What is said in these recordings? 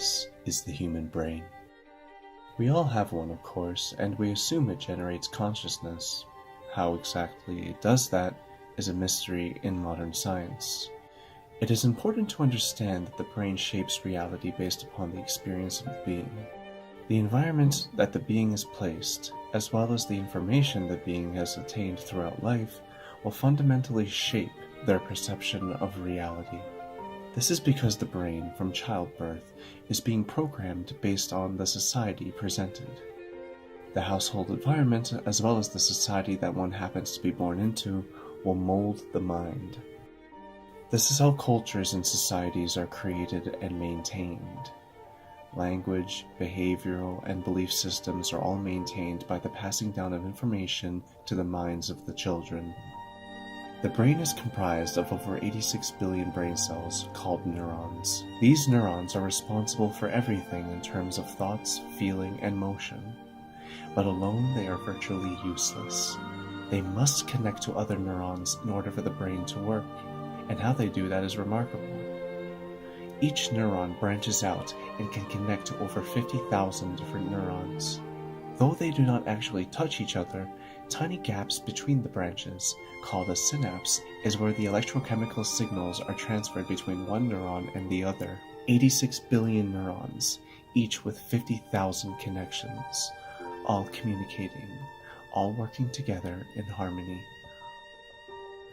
This is the human brain. We all have one, of course, and we assume it generates consciousness. How exactly it does that is a mystery in modern science. It is important to understand that the brain shapes reality based upon the experience of the being. The environment that the being is placed, as well as the information the being has attained throughout life, will fundamentally shape their perception of reality. This is because the brain, from childbirth, is being programmed based on the society presented. The household environment, as well as the society that one happens to be born into, will mold the mind. This is how cultures and societies are created and maintained. Language, behavioral, and belief systems are all maintained by the passing down of information to the minds of the children. The brain is comprised of over 86 billion brain cells called neurons. These neurons are responsible for everything in terms of thoughts, feeling, and motion. But alone they are virtually useless. They must connect to other neurons in order for the brain to work, and how they do that is remarkable. Each neuron branches out and can connect to over 50,000 different neurons. Though they do not actually touch each other, tiny gaps between the branches, called a synapse, is where the electrochemical signals are transferred between one neuron and the other. 86 billion neurons, each with 50,000 connections, all communicating, all working together in harmony.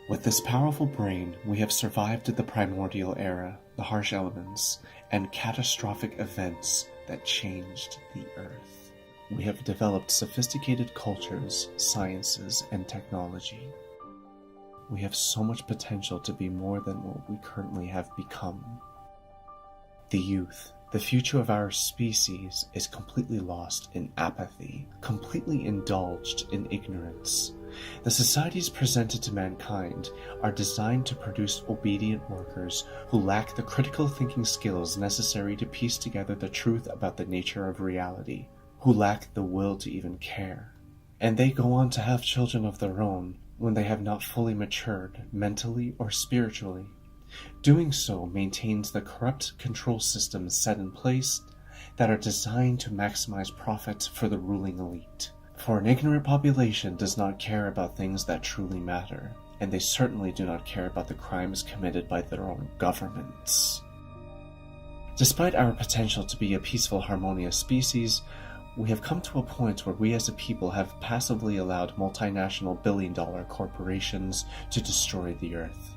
With this powerful brain, we have survived the primordial era, the harsh elements, and catastrophic events that changed the Earth. We have developed sophisticated cultures, sciences, and technology. We have so much potential to be more than what we currently have become. The youth, the future of our species, is completely lost in apathy, completely indulged in ignorance. The societies presented to mankind are designed to produce obedient workers who lack the critical thinking skills necessary to piece together the truth about the nature of reality, who lack the will to even care. And they go on to have children of their own when they have not fully matured mentally or spiritually. Doing so maintains the corrupt control systems set in place that are designed to maximize profit for the ruling elite. For an ignorant population does not care about things that truly matter, and they certainly do not care about the crimes committed by their own governments. Despite our potential to be a peaceful, harmonious species, we have come to a point where we as a people have passively allowed multinational billion-dollar corporations to destroy the Earth.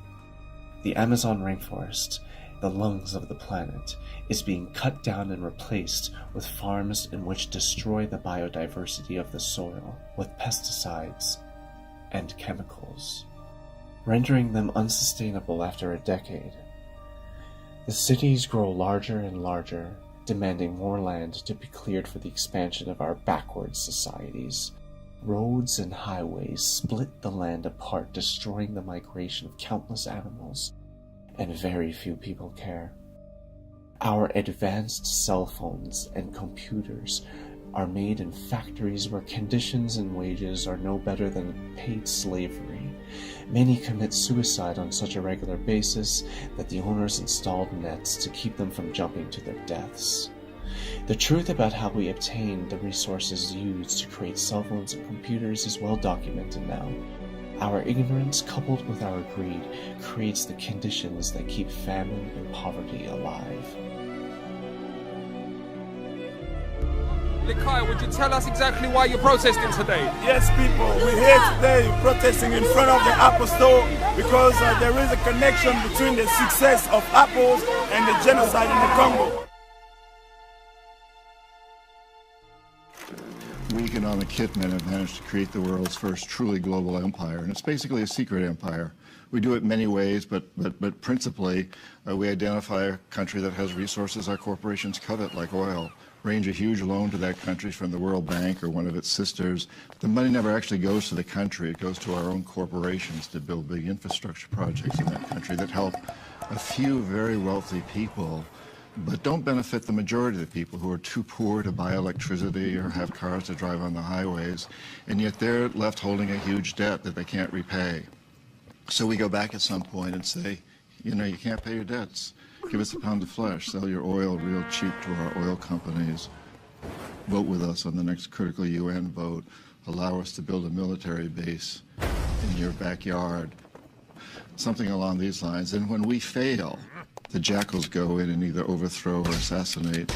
The Amazon rainforest, the lungs of the planet, is being cut down and replaced with farms in which destroy the biodiversity of the soil with pesticides and chemicals, rendering them unsustainable after a decade. The cities grow larger and larger, demanding more land to be cleared for the expansion of our backward societies. Roads and highways split the land apart, destroying the migration of countless animals, and very few people care. Our advanced cell phones and computers are made in factories where conditions and wages are no better than paid slavery. Many commit suicide on such a regular basis that the owners installed nets to keep them from jumping to their deaths. The truth about how we obtain the resources used to create cell phones and computers is well documented now. Our ignorance, coupled with our greed, creates the conditions that keep famine and poverty alive. Gaia, would you tell us exactly why you're protesting today? Yes, people, we're here today protesting in front of the Apple Store because there is a connection between the success of apples and the genocide in the Congo. We economic hitmen have managed to create the world's first truly global empire, and it's basically a secret empire. We do it many ways, but principally we identify a country that has resources our corporations covet, like oil, arrange a huge loan to that country from the World Bank or one of its sisters. The money never actually goes to the country. It goes to our own corporations to build big infrastructure projects in that country that help a few very wealthy people, but don't benefit the majority of the people who are too poor to buy electricity or have cars to drive on the highways, and yet they're left holding a huge debt that they can't repay. So we go back at some point and say, you know, you can't pay your debts. Give us a pound of flesh. Sell your oil real cheap to our oil companies. Vote with us on the next critical UN vote. Allow us to build a military base in your backyard. Something along these lines. And when we fail, the jackals go in and either overthrow or assassinate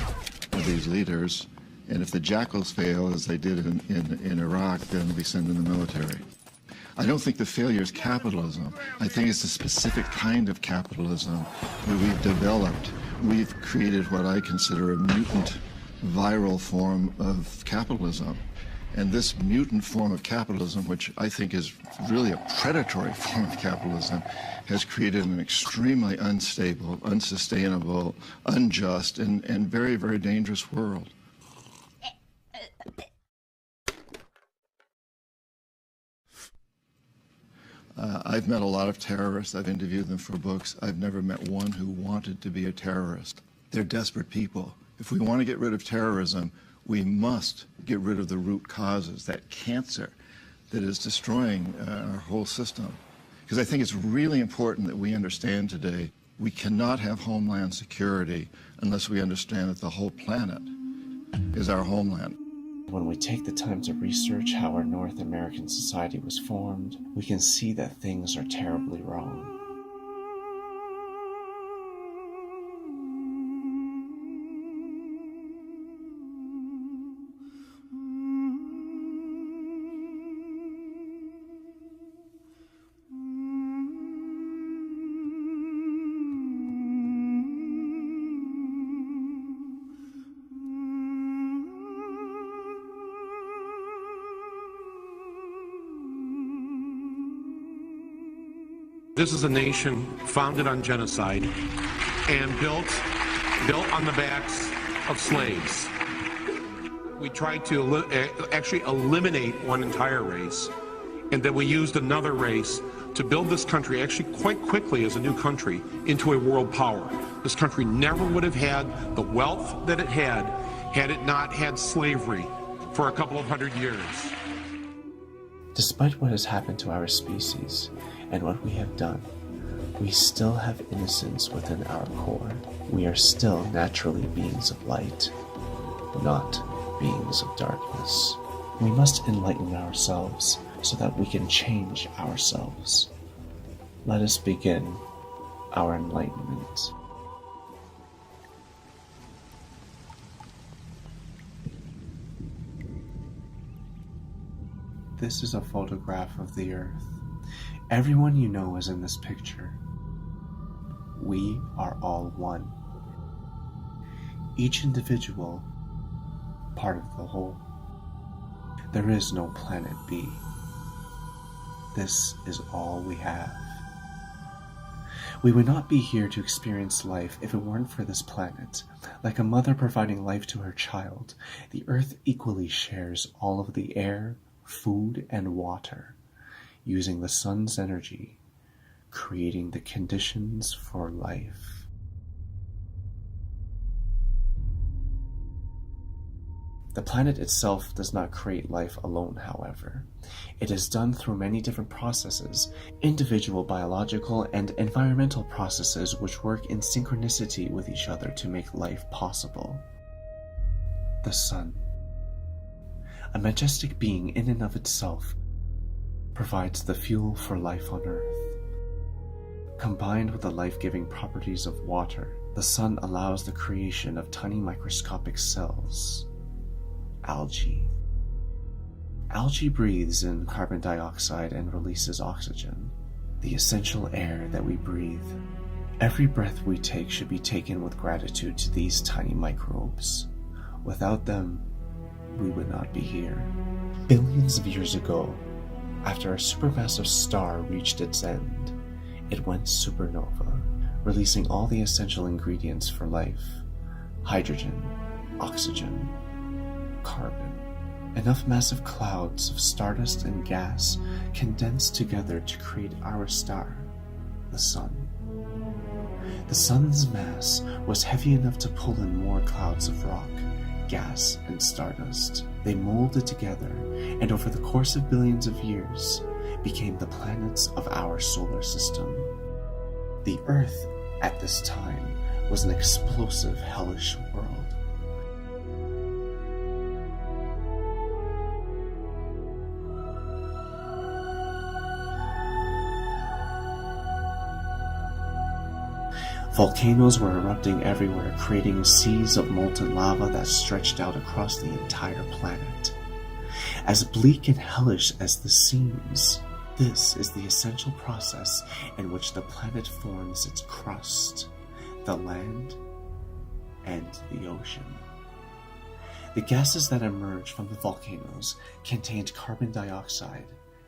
these leaders. And if the jackals fail, as they did in Iraq, then we send in the military. I don't think the failure is capitalism. I think it's a specific kind of capitalism that we've developed. We've created what I consider a mutant, viral form of capitalism. And this mutant form of capitalism, which I think is really a predatory form of capitalism, has created an extremely unstable, unsustainable, unjust, and very, very dangerous world. I've met a lot of terrorists. I've interviewed them for books. I've never met one who wanted to be a terrorist. They're desperate people. If we want to get rid of terrorism, we must get rid of the root causes, that cancer that is destroying our whole system. Because I think it's really important that we understand today we cannot have homeland security unless we understand that the whole planet is our homeland. When we take the time to research how our North American society was formed, we can see that things are terribly wrong. This is a nation founded on genocide and built on the backs of slaves. We tried to actually eliminate one entire race, and then we used another race to build this country actually quite quickly as a new country into a world power. This country never would have had the wealth that it had it not had slavery for a couple of hundred years. Despite what has happened to our species and what we have done, we still have innocence within our core. We are still naturally beings of light, not beings of darkness. We must enlighten ourselves so that we can change ourselves. Let us begin our enlightenment. This is a photograph of the Earth. Everyone you know is in this picture. We are all one. Each individual, part of the whole. There is no planet B. This is all we have. We would not be here to experience life if it weren't for this planet. Like a mother providing life to her child, the Earth equally shares all of the air, food, and water, using the sun's energy, creating the conditions for life. The planet itself does not create life alone, however. It is done through many different processes, individual biological and environmental processes which work in synchronicity with each other to make life possible. The sun, a majestic being in and of itself, provides the fuel for life on Earth. Combined with the life-giving properties of water, the sun allows the creation of tiny microscopic cells, algae. Algae breathes in carbon dioxide and releases oxygen, the essential air that we breathe. Every breath we take should be taken with gratitude to these tiny microbes. Without them, we would not be here. Billions of years ago, after a supermassive star reached its end, it went supernova, releasing all the essential ingredients for life: hydrogen, oxygen, carbon. Enough massive clouds of stardust and gas condensed together to create our star, the sun. The sun's mass was heavy enough to pull in more clouds of rock, gas, and stardust. They molded together, and over the course of billions of years, became the planets of our solar system. The Earth, at this time, was an explosive, hellish world. Volcanoes were erupting everywhere, creating seas of molten lava that stretched out across the entire planet. As bleak and hellish as this seems, this is the essential process in which the planet forms its crust, the land, and the ocean. The gases that emerge from the volcanoes contained carbon dioxide,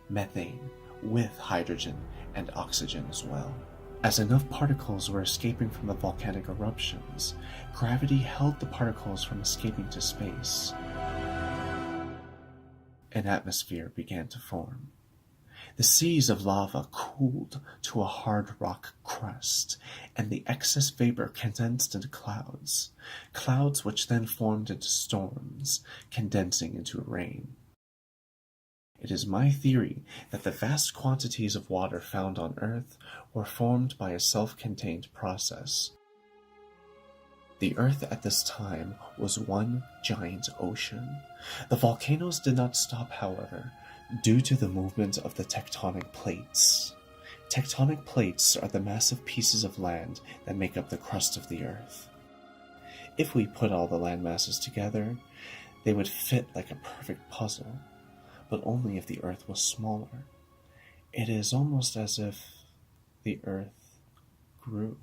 methane, with hydrogen and oxygen as well. As enough particles were escaping from the volcanic eruptions, gravity held the particles from escaping to space. An atmosphere began to form. The seas of lava cooled to a hard rock crust, and the excess vapor condensed into clouds, clouds which then formed into storms, condensing into rain. It is my theory that the vast quantities of water found on Earth were formed by a self-contained process. The Earth at this time was one giant ocean. The volcanoes did not stop, however, due to the movement of the tectonic plates. Tectonic plates are the massive pieces of land that make up the crust of the Earth. If we put all the land masses together, they would fit like a perfect puzzle, but only if the Earth was smaller. It is almost as if the Earth grew.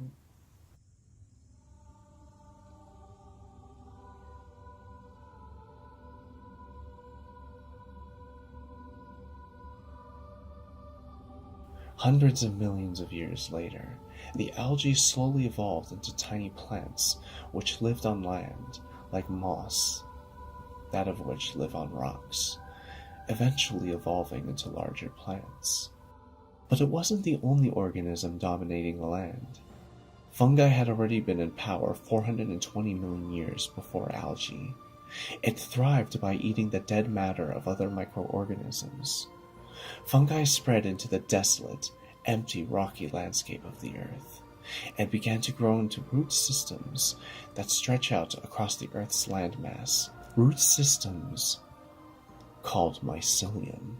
Hundreds of millions of years later, the algae slowly evolved into tiny plants which lived on land, like moss, that of which live on rocks, eventually evolving into larger plants. But it wasn't the only organism dominating the land. Fungi had already been in power 420 million years before algae. It thrived by eating the dead matter of other microorganisms. Fungi spread into the desolate, empty, rocky landscape of the Earth, and began to grow into root systems that stretch out across the Earth's landmass. Root systems called mycelium.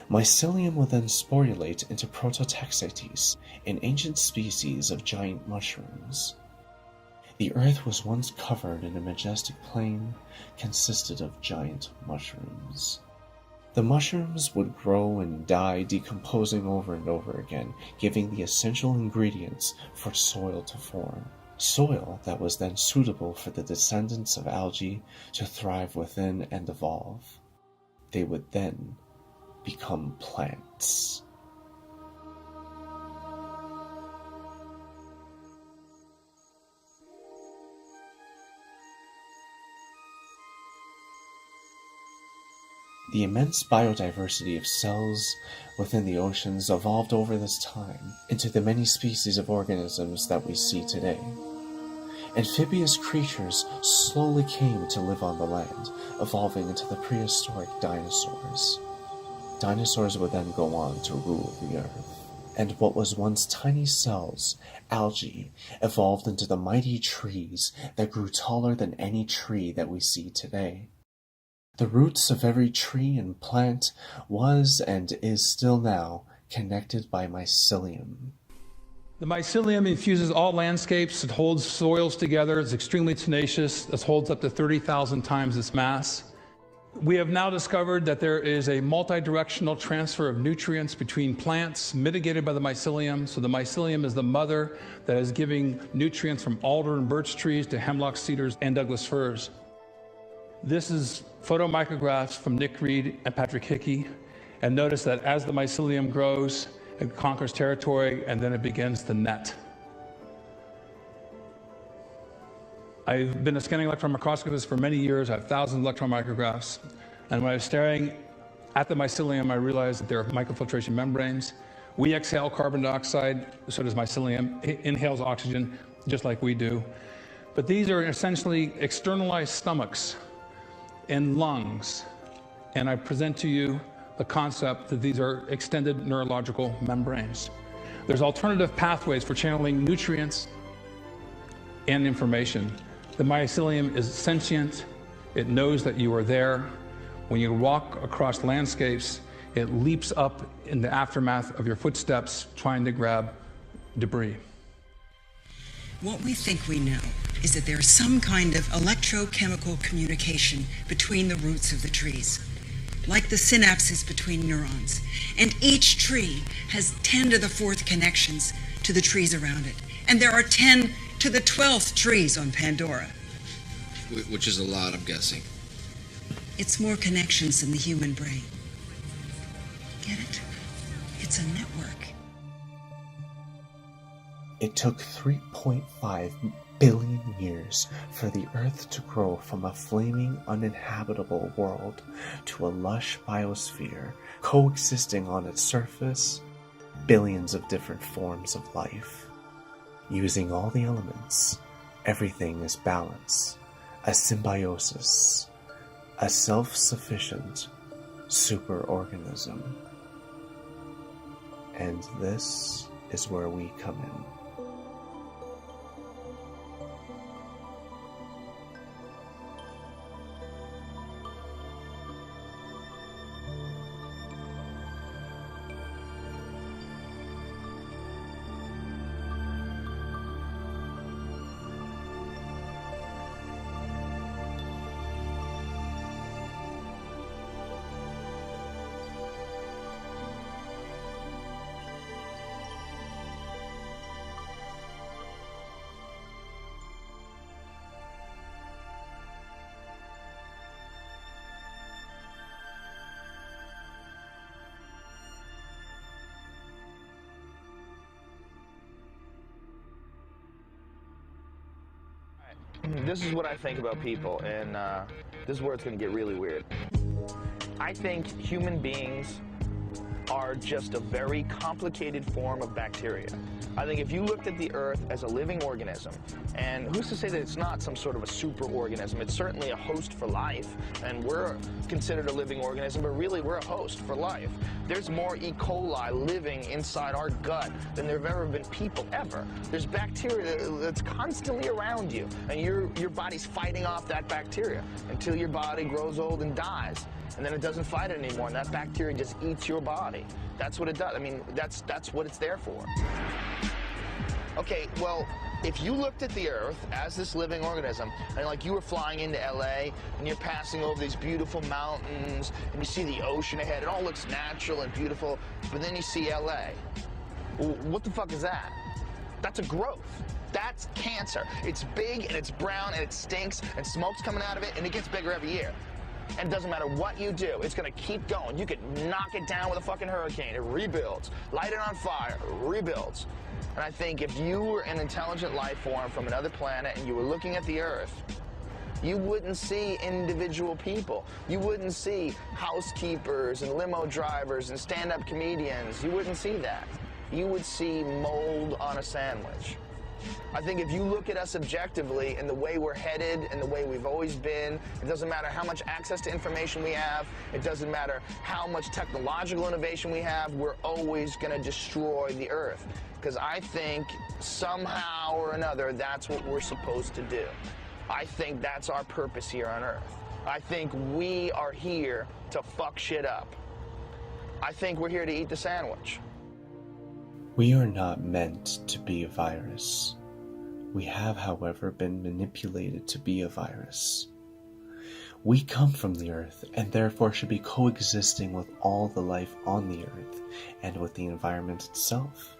Mycelium would then sporulate into prototaxites, an ancient species of giant mushrooms. The Earth was once covered in a majestic plain consisted of giant mushrooms. The mushrooms would grow and die, decomposing over and over again, giving the essential ingredients for soil to form. Soil that was then suitable for the descendants of algae to thrive within and evolve. They would then become plants. The immense biodiversity of cells within the oceans evolved over this time into the many species of organisms that we see today. Amphibious creatures slowly came to live on the land, evolving into the prehistoric dinosaurs. Dinosaurs would then go on to rule the Earth. And what was once tiny cells, algae, evolved into the mighty trees that grew taller than any tree that we see today. The roots of every tree and plant was and is still now connected by mycelium. The mycelium infuses all landscapes. It holds soils together. It's extremely tenacious. It holds up to 30,000 times its mass. We have now discovered that there is a multi-directional transfer of nutrients between plants mitigated by the mycelium. So the mycelium is the mother that is giving nutrients from alder and birch trees to hemlock, cedars, and Douglas firs. This is photomicrographs from Nick Reed and Patrick Hickey. And notice that as the mycelium grows, it conquers territory, and then it begins to net. I've been a scanning electron microscopist for many years. I have thousands of electron micrographs. And when I was staring at the mycelium, I realized that there are microfiltration membranes. We exhale carbon dioxide, so does mycelium. It inhales oxygen, just like we do. But these are essentially externalized stomachs and lungs. And I present to you the concept that these are extended neurological membranes. There's alternative pathways for channeling nutrients, and information. The mycelium is sentient. It knows that you are there. When you walk across landscapes, it leaps up in the aftermath of your footsteps, trying to grab debris. What we think we know is that there's some kind of electrochemical communication between the roots of the trees, like the synapses between neurons. And each tree has 10 to the 4th connections to the trees around it. And there are 10 to the 12th trees on Pandora. Which is a lot, I'm guessing. It's more connections than the human brain. Get it? It's a network. It took 3.5 billion years for the Earth to grow from a flaming, uninhabitable world to a lush biosphere coexisting on its surface, billions of different forms of life. Using all the elements, everything is balance, a symbiosis, a self-sufficient superorganism. And this is where we come in. This is what I think about people, and this is where it's going to get really weird. I think human beings are just a very complicated form of bacteria. I think if you looked at the Earth as a living organism, and who's to say that it's not some sort of a superorganism? It's certainly a host for life, and we're considered a living organism, but really we're a host for life. There's more E. coli living inside our gut than there have ever been people ever. There's bacteria that's constantly around you, and your body's fighting off that bacteria until your body grows old and dies. And then it doesn't fight it anymore, and that bacteria just eats your body. That's what it does. I mean, that's what it's there for. Okay, well, if you looked at the Earth as this living organism, and like you were flying into LA, and you're passing over these beautiful mountains, and you see the ocean ahead, it all looks natural and beautiful, but then you see LA. Well, what the fuck is that? That's a growth. That's cancer. It's big, and it's brown, and it stinks, and smoke's coming out of it, and it gets bigger every year. And it doesn't matter what you do, it's gonna keep going. You could knock it down with a fucking hurricane, it rebuilds. Light it on fire, it rebuilds. And I think if you were an intelligent life form from another planet and you were looking at the Earth, you wouldn't see individual people. You wouldn't see housekeepers and limo drivers and stand-up comedians. You wouldn't see that. You would see mold on a sandwich. I think if you look at us objectively and the way we're headed and the way we've always been, it doesn't matter how much access to information we have, it doesn't matter how much technological innovation we have, we're always going to destroy the Earth. Because I think somehow or another that's what we're supposed to do. I think that's our purpose here on Earth. I think we are here to fuck shit up. I think we're here to eat the sandwich. We are not meant to be a virus. We have, however, been manipulated to be a virus. We come from the Earth, and therefore should be coexisting with all the life on the Earth, and with the environment itself.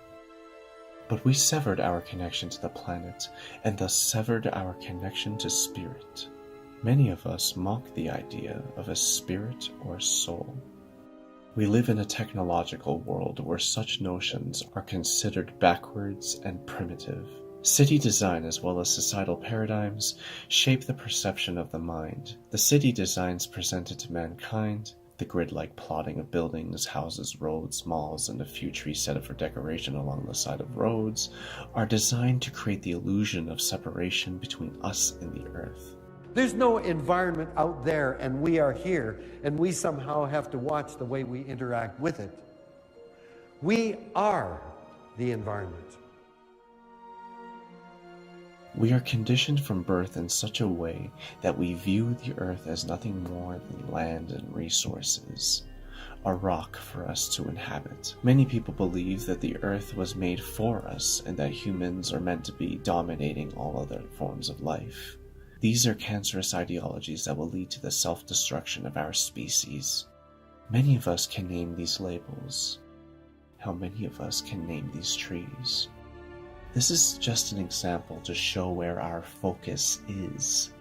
But we severed our connection to the planet, and thus severed our connection to spirit. Many of us mock the idea of a spirit or soul. We live in a technological world where such notions are considered backwards and primitive. City design as well as societal paradigms shape the perception of the mind. The city designs presented to mankind, the grid-like plotting of buildings, houses, roads, malls, and a few trees set up for decoration along the side of roads, are designed to create the illusion of separation between us and the earth. There's no environment out there, and we are here, and we somehow have to watch the way we interact with it. We are the environment. We are conditioned from birth in such a way that we view the earth as nothing more than land and resources, a rock for us to inhabit. Many people believe that the earth was made for us and that humans are meant to be dominating all other forms of life. These are cancerous ideologies that will lead to the self-destruction of our species. Many of us can name these labels. How many of us can name these trees? This is just an example to show where our focus is.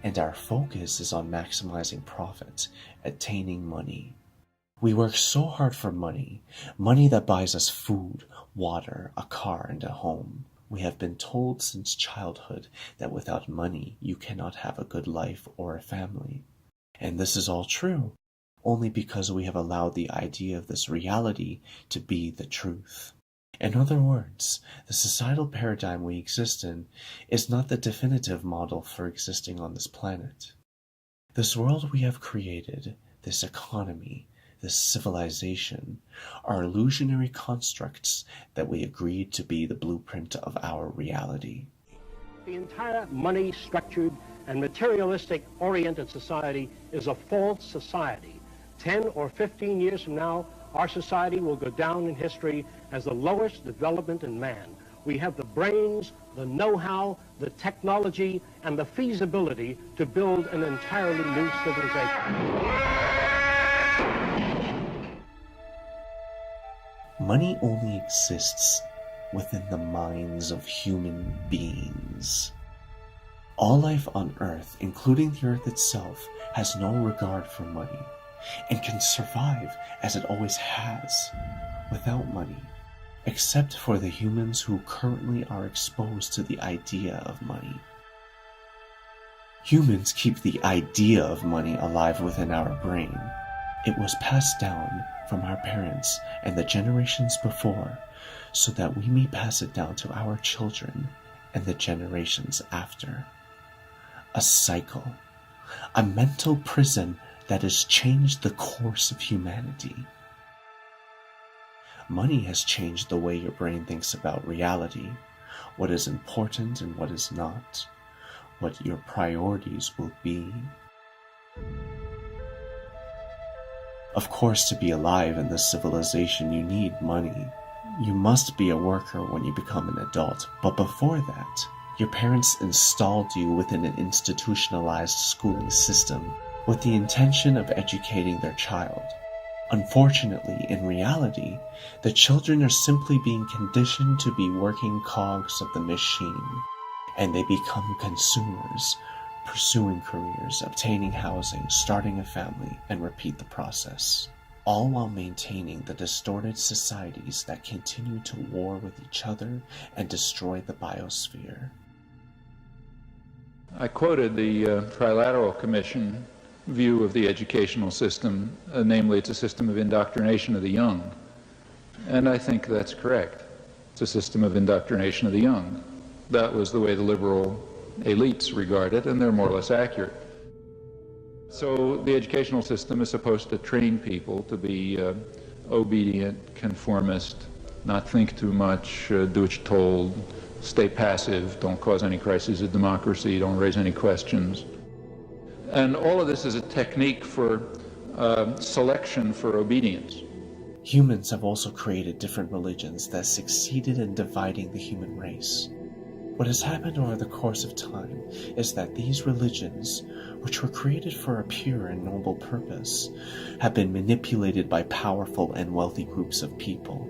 And our focus is on maximizing profit, attaining money. We work so hard for money, money that buys us food, water, a car, and a home. We have been told since childhood that without money you cannot have a good life or a family. And this is all true, only because we have allowed the idea of this reality to be the truth. In other words, the societal paradigm we exist in is not the definitive model for existing on this planet. This world we have created, this economy, this civilization, are illusionary constructs that we agreed to be the blueprint of our reality. The entire money-structured and materialistic-oriented society is a false society. 10 or 15 years from now, our society will go down in history as the lowest development in man. We have the brains, the know-how, the technology, and the feasibility to build an entirely new civilization. Money only exists within the minds of human beings. All life on Earth, including the Earth itself, has no regard for money and can survive as it always has, without money, except for the humans who currently are exposed to the idea of money. Humans keep the idea of money alive within our brain. It was passed down from our parents and the generations before, so that we may pass it down to our children and the generations after. A cycle, a mental prison that has changed the course of humanity. Money has changed the way your brain thinks about reality, what is important and what is not, what your priorities will be. Of course, to be alive in this civilization, you need money. You must be a worker when you become an adult, but before that, your parents installed you within an institutionalized schooling system with the intention of educating their child. Unfortunately, in reality, the children are simply being conditioned to be working cogs of the machine, and they become consumers, pursuing careers, obtaining housing, starting a family, and repeat the process, all while maintaining the distorted societies that continue to war with each other and destroy the biosphere. I quoted the Trilateral Commission view of the educational system, namely it's a system of indoctrination of the young. And I think that's correct. It's a system of indoctrination of the young. That was the way the liberal elites regard it, and they're more or less accurate. So the educational system is supposed to train people to be obedient, conformist, not think too much, do what you're told, stay passive, don't cause any crises of democracy, don't raise any questions. And all of this is a technique for selection for obedience. Humans have also created different religions that succeeded in dividing the human race. What has happened over the course of time is that these religions, which were created for a pure and noble purpose, have been manipulated by powerful and wealthy groups of people.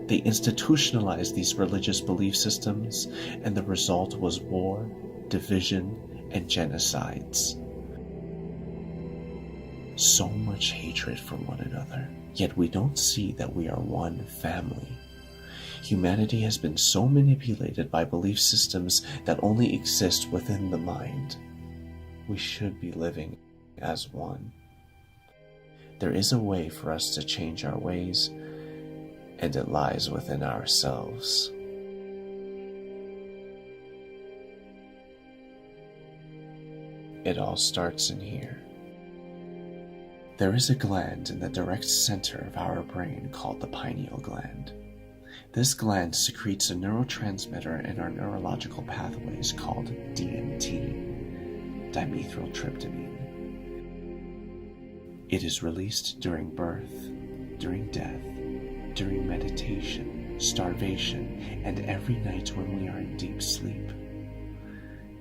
They institutionalized these religious belief systems, and the result was war, division, and genocides. So much hatred for one another, yet we don't see that we are one family. Humanity has been so manipulated by belief systems that only exist within the mind. We should be living as one. There is a way for us to change our ways, and it lies within ourselves. It all starts in here. There is a gland in the direct center of our brain called the pineal gland. This gland secretes a neurotransmitter in our neurological pathways called DMT, dimethyltryptamine. It is released during birth, during death, during meditation, starvation, and every night when we are in deep sleep.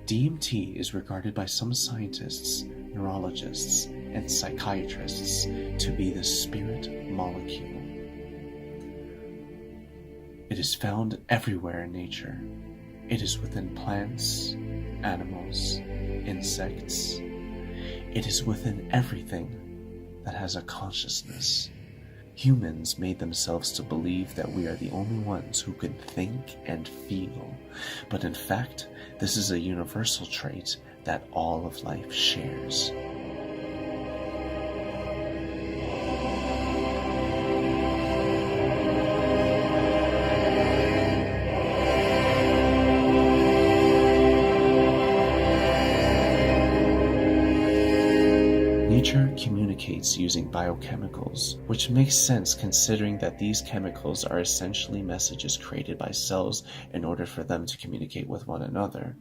DMT is regarded by some scientists, neurologists, and psychiatrists to be the spirit molecule. It is found everywhere in nature. It is within plants, animals, insects. It is within everything that has a consciousness. Humans made themselves to believe that we are the only ones who can think and feel, but in fact, this is a universal trait that all of life shares. Nature communicates using biochemicals, which makes sense considering that these chemicals are essentially messages created by cells in order for them to communicate with one another,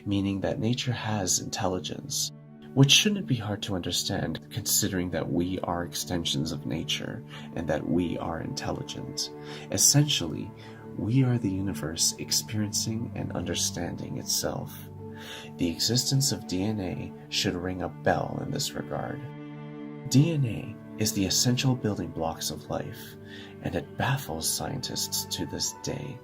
meaning that nature has intelligence, which shouldn't be hard to understand considering that we are extensions of nature and that we are intelligent. Essentially, we are the universe experiencing and understanding itself. The existence of DNA should ring a bell in this regard. DNA is the essential building blocks of life, and it baffles scientists to this day.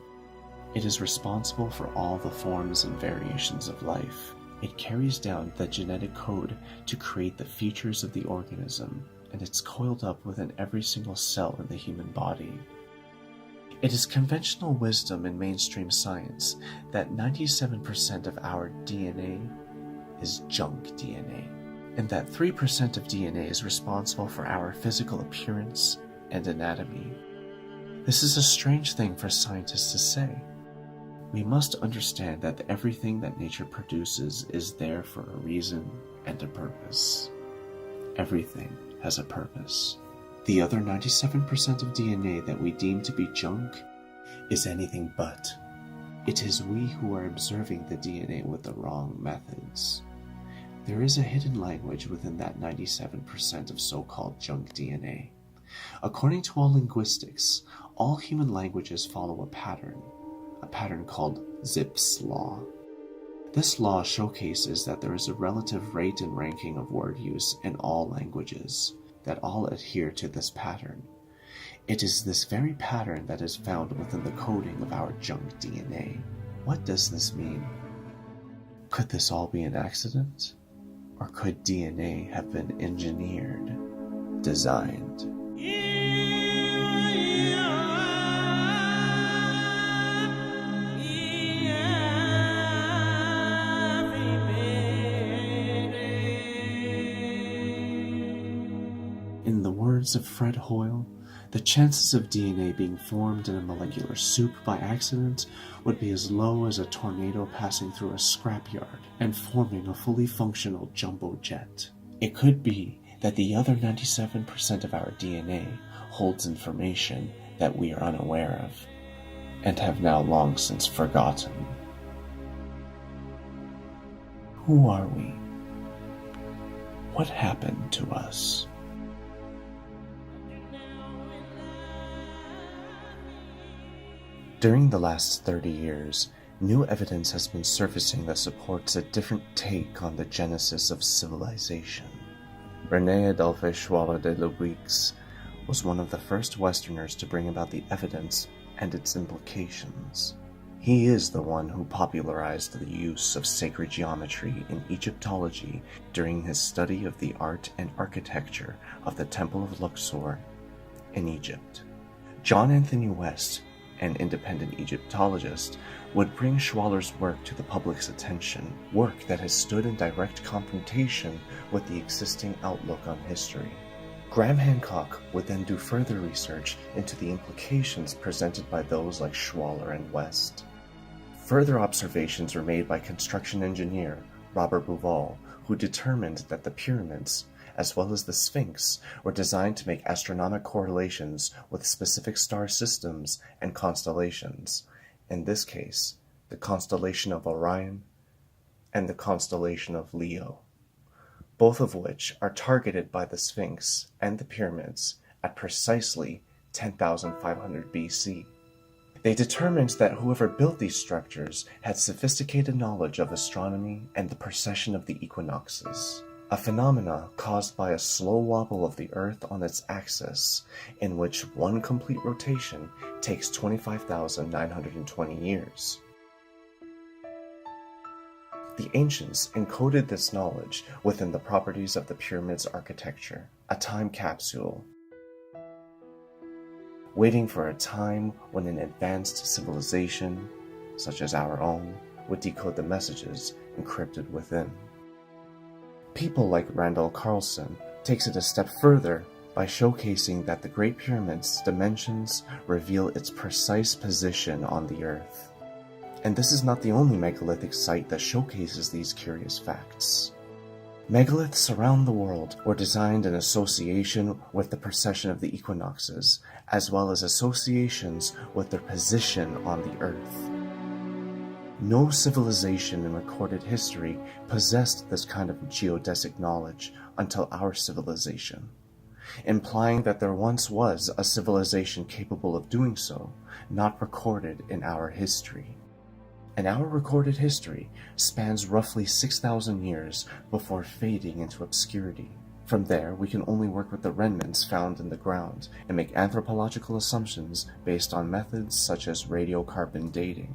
It is responsible for all the forms and variations of life. It carries down the genetic code to create the features of the organism, and it's coiled up within every single cell in the human body. It is conventional wisdom in mainstream science that 97% of our DNA is junk DNA, and that 3% of DNA is responsible for our physical appearance and anatomy. This is a strange thing for scientists to say. We must understand that everything that nature produces is there for a reason and a purpose. Everything has a purpose. The other 97% of DNA that we deem to be junk is anything but. It is we who are observing the DNA with the wrong methods. There is a hidden language within that 97% of so-called junk DNA. According to all linguistics, all human languages follow a pattern called Zipf's law. This law showcases that there is a relative rate and ranking of word use in all languages, that all adhere to this pattern. It is this very pattern that is found within the coding of our junk DNA. What does this mean? Could this all be an accident? Or could DNA have been engineered, designed? In the words of Fred Hoyle, the chances of DNA being formed in a molecular soup by accident would be as low as a tornado passing through a scrapyard and forming a fully functional jumbo jet. It could be that the other 97% of our DNA holds information that we are unaware of and have now long since forgotten. Who are we? What happened to us? During the last 30 years, new evidence has been surfacing that supports a different take on the genesis of civilization. René Adolphe Schwaller de Luix was one of the first Westerners to bring about the evidence and its implications. He is the one who popularized the use of sacred geometry in Egyptology during his study of the art and architecture of the Temple of Luxor in Egypt. John Anthony West, an independent Egyptologist, would bring Schwaller's work to the public's attention, work that has stood in direct confrontation with the existing outlook on history. Graham Hancock would then do further research into the implications presented by those like Schwaller and West. Further observations were made by construction engineer Robert Bauval, who determined that the pyramids, as well as the Sphinx, were designed to make astronomic correlations with specific star systems and constellations, in this case, the constellation of Orion and the constellation of Leo, both of which are targeted by the Sphinx and the pyramids at precisely 10,500 BC. They determined that whoever built these structures had sophisticated knowledge of astronomy and the precession of the equinoxes, a phenomena caused by a slow wobble of the Earth on its axis, in which one complete rotation takes 25,920 years. The ancients encoded this knowledge within the properties of the pyramid's architecture, a time capsule, waiting for a time when an advanced civilization, such as our own, would decode the messages encrypted within. People like Randall Carlson takes it a step further by showcasing that the Great Pyramid's dimensions reveal its precise position on the Earth. And this is not the only megalithic site that showcases these curious facts. Megaliths around the world were designed in association with the precession of the equinoxes, as well as associations with their position on the Earth. No civilization in recorded history possessed this kind of geodesic knowledge until our civilization, implying that there once was a civilization capable of doing so, not recorded in our history. And our recorded history spans roughly 6,000 years before fading into obscurity. From there, we can only work with the remnants found in the ground and make anthropological assumptions based on methods such as radiocarbon dating.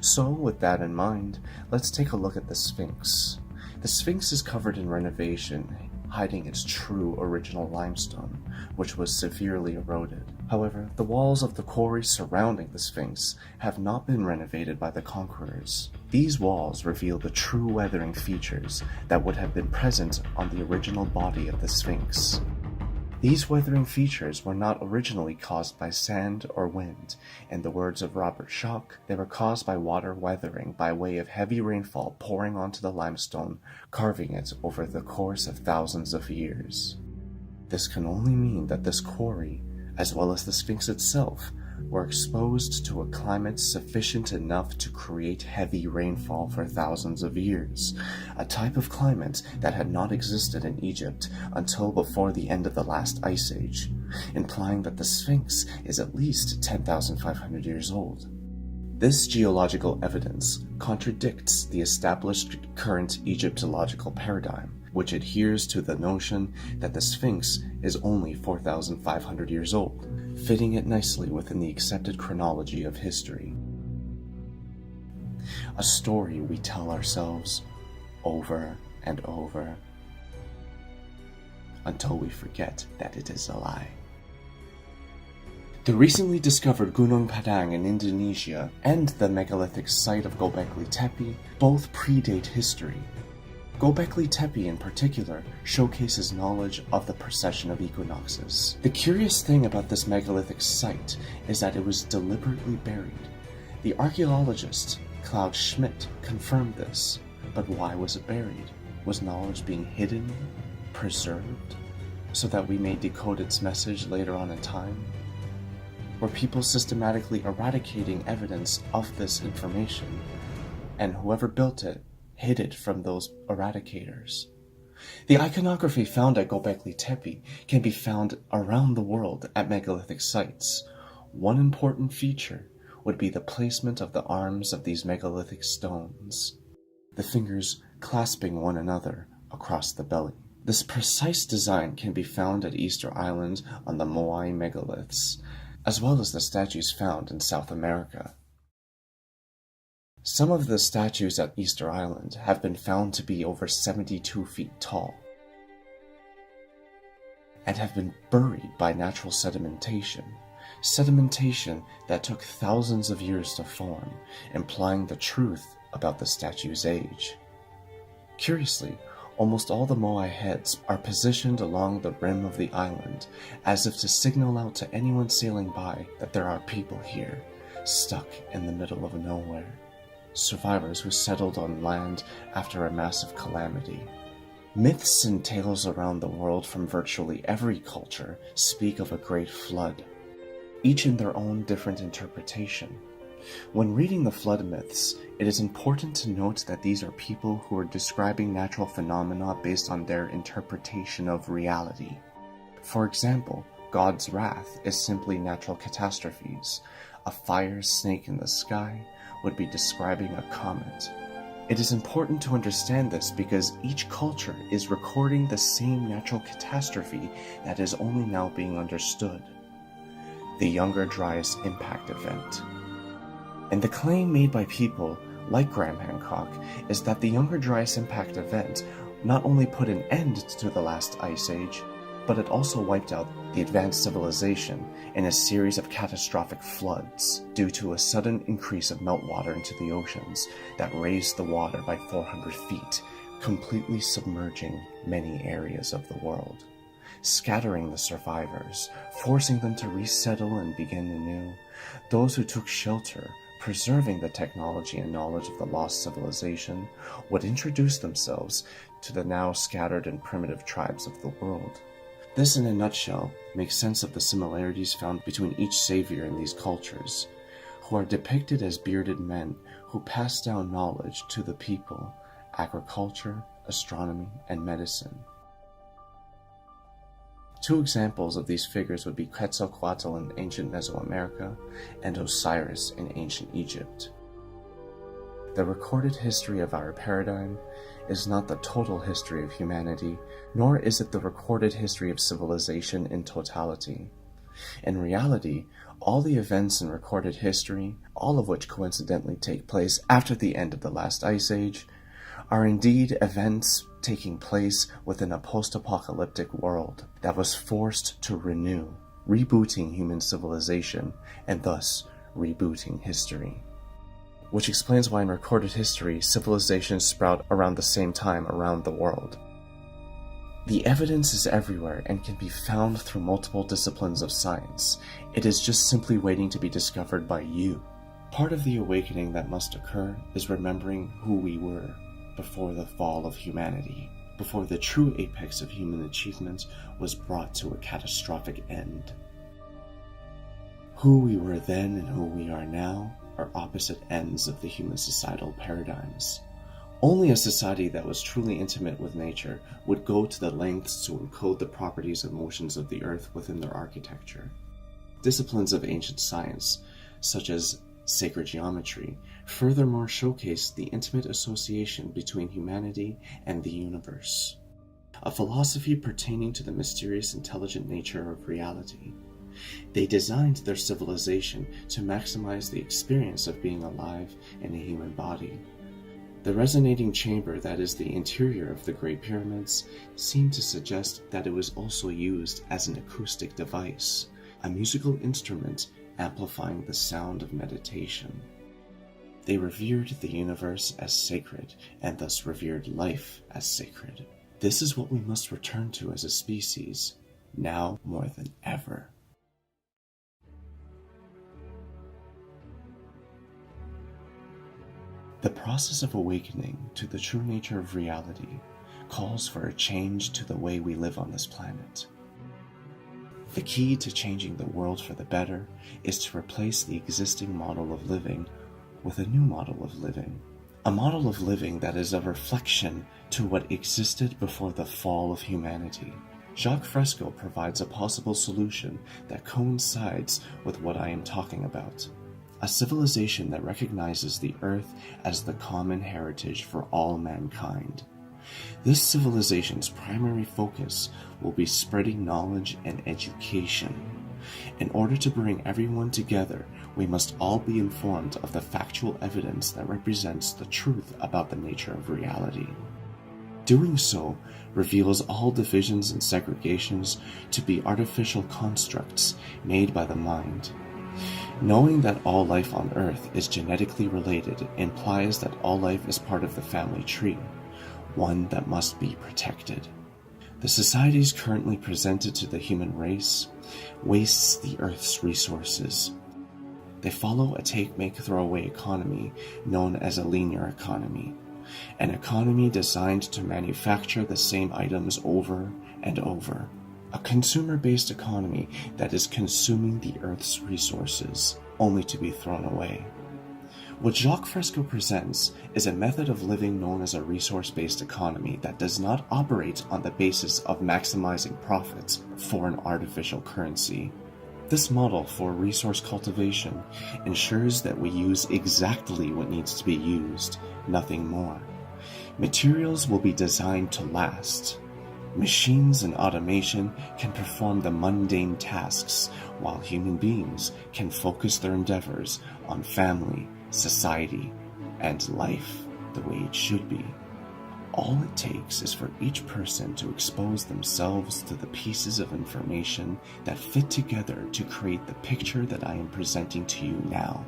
So, with that in mind, let's take a look at the Sphinx. The Sphinx is covered in renovation, hiding its true original limestone, which was severely eroded. However, the walls of the quarry surrounding the Sphinx have not been renovated by the conquerors. These walls reveal the true weathering features that would have been present on the original body of the Sphinx. These weathering features were not originally caused by sand or wind. In the words of Robert Schoch, they were caused by water weathering by way of heavy rainfall pouring onto the limestone, carving it over the course of thousands of years. This can only mean that this quarry, as well as the Sphinx itself, were exposed to a climate sufficient enough to create heavy rainfall for thousands of years, a type of climate that had not existed in Egypt until before the end of the last ice age, implying that the Sphinx is at least 10,500 years old. This geological evidence contradicts the established current Egyptological paradigm, which adheres to the notion that the Sphinx is only 4,500 years old, fitting it nicely within the accepted chronology of history. A story we tell ourselves over and over until we forget that it is a lie. The recently discovered Gunung Padang in Indonesia and the megalithic site of Göbekli Tepe both predate history. Göbekli Tepe in particular showcases knowledge of the precession of equinoxes. The curious thing about this megalithic site is that it was deliberately buried. The archaeologist Claude Schmidt confirmed this, but why was it buried? Was knowledge being hidden, preserved, so that we may decode its message later on in time? Were people systematically eradicating evidence of this information, and whoever built it hid it from those eradicators? The iconography found at Göbekli Tepe can be found around the world at megalithic sites. One important feature would be the placement of the arms of these megalithic stones, the fingers clasping one another across the belly. This precise design can be found at Easter Island on the Moai megaliths, as well as the statues found in South America. Some of the statues at Easter Island have been found to be over 72 feet tall and have been buried by natural sedimentation that took thousands of years to form, implying the truth about the statue's age. Curiously, almost all the Moai heads are positioned along the rim of the island, as if to signal out to anyone sailing by that there are people here, stuck in the middle of nowhere. Survivors who settled on land after a massive calamity. Myths and tales around the world from virtually every culture speak of a great flood, each in their own different interpretation. When reading the flood myths, it is important to note that these are people who are describing natural phenomena based on their interpretation of reality. For example, God's wrath is simply natural catastrophes. A fire snake in the sky would be describing a comet. It is important to understand this because each culture is recording the same natural catastrophe that is only now being understood: the Younger Dryas impact event. And the claim made by people like Graham Hancock is that the Younger Dryas impact event not only put an end to the last ice age, but it also wiped out the advanced civilization in a series of catastrophic floods due to a sudden increase of meltwater into the oceans that raised the water by 400 feet, completely submerging many areas of the world, scattering the survivors, forcing them to resettle and begin anew. Those who took shelter, preserving the technology and knowledge of the lost civilization, would introduce themselves to the now scattered and primitive tribes of the world. This, in a nutshell, makes sense of the similarities found between each savior in these cultures, who are depicted as bearded men who pass down knowledge to the people: agriculture, astronomy, and medicine. Two examples of these figures would be Quetzalcoatl in ancient Mesoamerica and Osiris in ancient Egypt. The recorded history of our paradigm is not the total history of humanity, nor is it the recorded history of civilization in totality. In reality, all the events in recorded history, all of which coincidentally take place after the end of the last ice age, are indeed events taking place within a post-apocalyptic world that was forced to renew, rebooting human civilization, and thus rebooting history. Which explains why in recorded history, civilizations sprout around the same time around the world. The evidence is everywhere and can be found through multiple disciplines of science. It is just simply waiting to be discovered by you. Part of the awakening that must occur is remembering who we were before the fall of humanity, before the true apex of human achievement was brought to a catastrophic end. Who we were then and who we are now are opposite ends of the human societal paradigms. Only a society that was truly intimate with nature would go to the lengths to encode the properties and motions of the earth within their architecture. Disciplines of ancient science, such as sacred geometry, furthermore showcase the intimate association between humanity and the universe, a philosophy pertaining to the mysterious intelligent nature of reality. They designed their civilization to maximize the experience of being alive in a human body. The resonating chamber that is the interior of the Great Pyramids seemed to suggest that it was also used as an acoustic device, a musical instrument amplifying the sound of meditation. They revered the universe as sacred and thus revered life as sacred. This is what we must return to as a species, now more than ever. The process of awakening to the true nature of reality calls for a change to the way we live on this planet. The key to changing the world for the better is to replace the existing model of living with a new model of living. A model of living that is a reflection to what existed before the fall of humanity. Jacques Fresco provides a possible solution that coincides with what I am talking about. A civilization that recognizes the earth as the common heritage for all mankind. This civilization's primary focus will be spreading knowledge and education. In order to bring everyone together, we must all be informed of the factual evidence that represents the truth about the nature of reality. Doing so reveals all divisions and segregations to be artificial constructs made by the mind. Knowing that all life on Earth is genetically related implies that all life is part of the family tree, one that must be protected. The societies currently presented to the human race wastes the Earth's resources. They follow a take-make-throwaway economy known as a linear economy. an economy designed to manufacture the same items over and over, a consumer-based economy that is consuming the Earth's resources only to be thrown away. What Jacques Fresco presents is a method of living known as a resource-based economy that does not operate on the basis of maximizing profits for an artificial currency. This model for resource cultivation ensures that we use exactly what needs to be used, nothing more. Materials will be designed to last. Machines and automation can perform the mundane tasks, while human beings can focus their endeavors on family, society, and life the way it should be. All it takes is for each person to expose themselves to the pieces of information that fit together to create the picture that I am presenting to you now.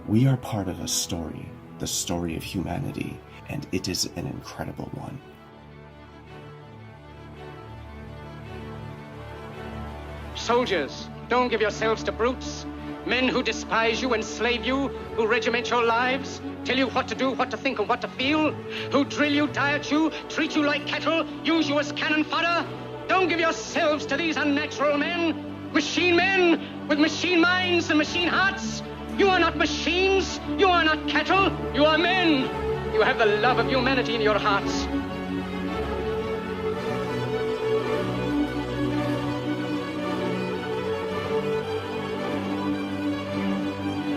We are part of a story, the story of humanity, and it is an incredible one. Soldiers, don't give yourselves to brutes. Men who despise you, enslave you, who regiment your lives, tell you what to do, what to think, and what to feel, who drill you, diet you, treat you like cattle, use you as cannon fodder. Don't give yourselves to these unnatural men with machine minds and machine hearts. You are not machines, you are not cattle, you are men. You have the love of humanity in your hearts.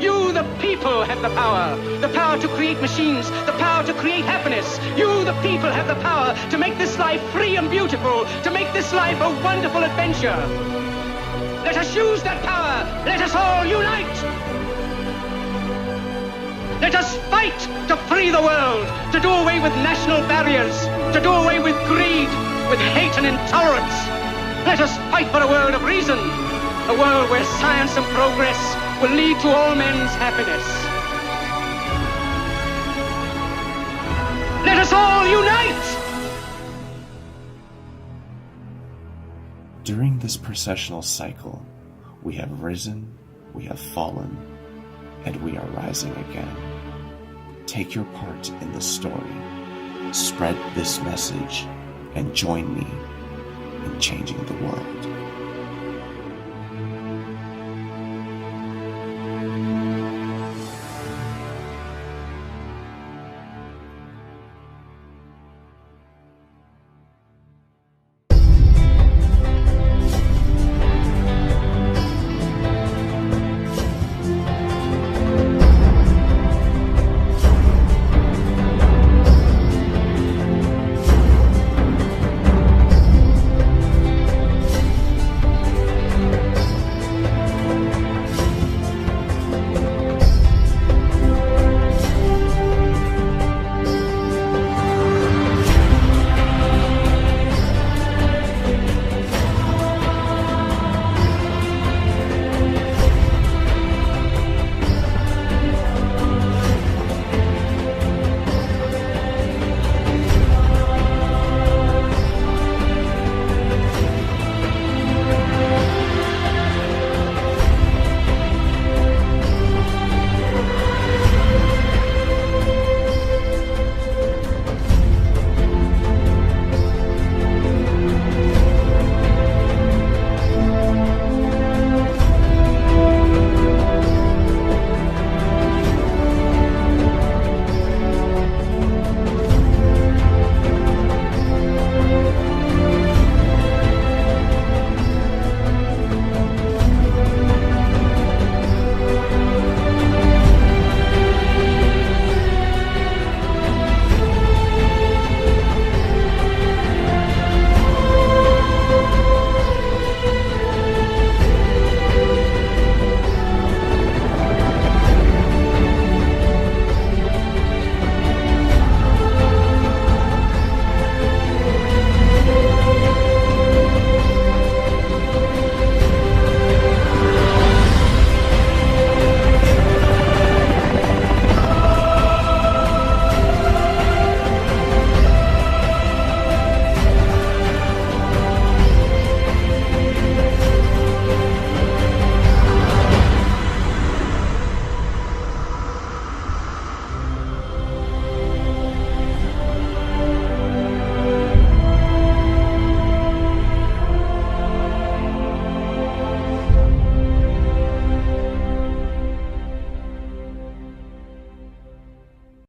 You, the people, have the power to create machines, the power to create happiness. You, the people, have the power to make this life free and beautiful, to make this life a wonderful adventure. Let us use that power. Let us all unite. Let us fight to free the world, to do away with national barriers, to do away with greed, with hate and intolerance. Let us fight for a world of reason, a world where science and progress will lead to all men's happiness. Let us all unite! During this processional cycle, we have risen, we have fallen, and we are rising again. Take your part in the story, spread this message, and join me in changing the world.